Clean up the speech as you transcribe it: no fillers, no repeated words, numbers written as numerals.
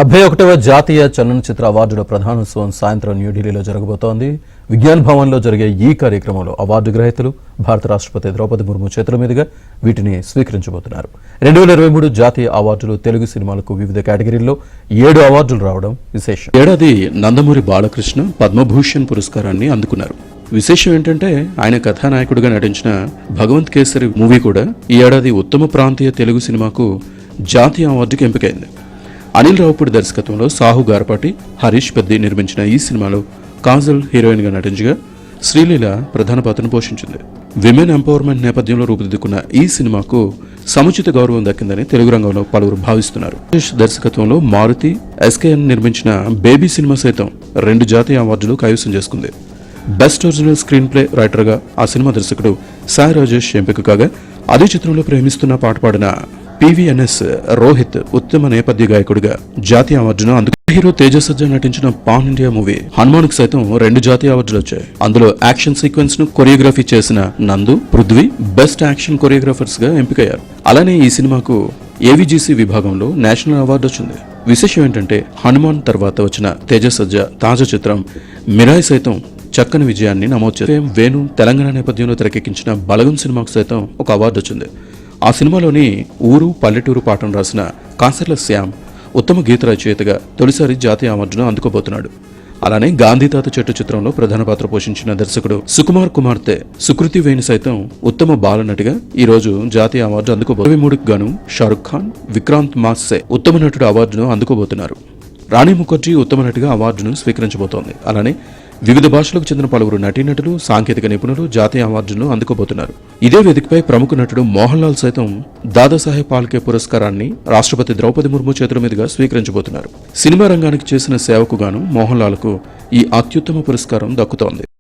71వ జాతీయ చలనచిత్ర అవార్డుల ప్రధానోత్సవం సాయంత్రం న్యూఢిల్లీలో జరగబోతోంది. విజ్ఞాన్ భవన్లో జరిగే ఈ కార్యక్రమంలో అవార్డు గ్రహీతలు భారత రాష్ట్రపతి ద్రౌపది ముర్ము చేతుల మీదుగా వీటిని స్వీకరించబోతున్నారు. 2023 జాతీయ అవార్డులు తెలుగు సినిమాలకు వివిధ కేటగిరీల్లో 7 అవార్డులు రావడం విశేషం. ఏడాది నందమూరి బాలకృష్ణ పద్మభూషణ్ పురస్కారాన్ని అందుకున్నారు. విశేషం ఏంటంటే ఆయన కథానాయకుడిగా నటించిన భగవంత్ కేసరి మూవీ కూడా ఈ ఏడాది ఉత్తమ ప్రాంతీయ తెలుగు సినిమాకు జాతీయ అవార్డుకి ఎంపికైంది. అనిల్ రావుపూడి దర్శకత్వంలో సాహు గారపాటి, హరీష్ పెద్ది నిర్మించిన ఈ సినిమాలో కాజల్ హీరోయిన్ గా నటించగా శ్రీలీల ప్రధాన పాత్రను పోషించింది. విమెన్ ఎంపవర్మెంట్ నేపథ్యంలో రూపుదిద్దుకున్న ఈ సినిమాకు సముచిత గౌరవం దక్కిందని తెలుగు రంగంలో పలువురు భావిస్తున్నారు. దర్శకత్వంలో మారుతి, ఎస్కేఎన్ నిర్మించిన బేబీ సినిమా సైతం 2 జాతీయ అవార్డులు కైవసం చేసుకుంది. బెస్ట్ ఒరిజినల్ స్క్రీన్ ప్లే రైటర్గా ఆ సినిమా దర్శకుడు సాయి రాజేష్ ఎంపిక కాగా, అదే చిత్రంలో ప్రేమిస్తున్న పాట పాడిన పివిఎన్ఎస్ రోహిత్ ఉత్తమ నేపథ్య గాయకుడిగా జాతీయ అవార్డును అందుకు హీరో తేజసజ్జ నటించిన పాన్ ఇండియా మూవీ హనుమాన్ కు సైతం 2 జాతీయ అవార్డులు వచ్చాయి. అందులో యాక్షన్ సీక్వెన్స్ ను కొరియోగ్రఫీ చేసిన నందు, పృథ్వీ బెస్ట్ యాక్షన్ కొరియోగ్రాఫర్స్ గా ఎంపికయ్యారు. అలానే ఈ సినిమాకు ఏవిజిసి విభాగంలో నేషనల్ అవార్డు వచ్చింది. విశేషం ఏంటంటే హనుమాన్ తర్వాత వచ్చిన తేజసజ్జ తాజా చిత్రం మిరాయ్ సైతం చక్కని విజయాన్ని నమోదు చేసి వేణు తెలంగాణ నేపథ్యంలో తెరకెక్కించిన బలగం సినిమాకు సైతం ఒక అవార్డు వచ్చింది. ఆ సినిమాలోని ఊరు పల్లెటూరు పాటను రాసిన కాసర్ల శ్యామ్ ఉత్తమ గీత రచయితగా తొలిసారి జాతీయ అవార్డును అందుకోబోతున్నాడు. అలానే గాంధీ తాత చెట్టు చిత్రంలో ప్రధాన పాత్ర పోషించిన దర్శకుడు సుకుమార్ కుమార్తె సుకృతి వేణి సైతం ఉత్తమ బాలనటిగా ఈ రోజు జాతీయ అవార్డు అందుకోబోతున్నారు. 23కు గాను షారుఖ్ ఖాన్, విక్రాంత్ మాస్సే ఉత్తమ నటుడు అవార్డును అందుకోబోతున్నారు. రాణి ముఖర్జీ ఉత్తమ నటిగా అవార్డును స్వీకరించబోతోంది. అలానే వివిధ భాషలకు చెందిన పలువురు నటీనటులు, సాంకేతిక నిపుణులు జాతీయ అవార్డును అందుకోబోతున్నారు. ఇదే వేదికపై ప్రముఖ నటుడు మోహన్ లాల్ సైతం దాదాసాహెబ్ ఫాల్కే పురస్కారాన్ని రాష్ట్రపతి ద్రౌపది ముర్ము చేతుల మీదుగా స్వీకరించబోతున్నారు. సినిమా రంగానికి చేసిన సేవకు గాను మోహన్ లాల్ కు ఈ అత్యుత్తమ పురస్కారం దక్కుతోంది.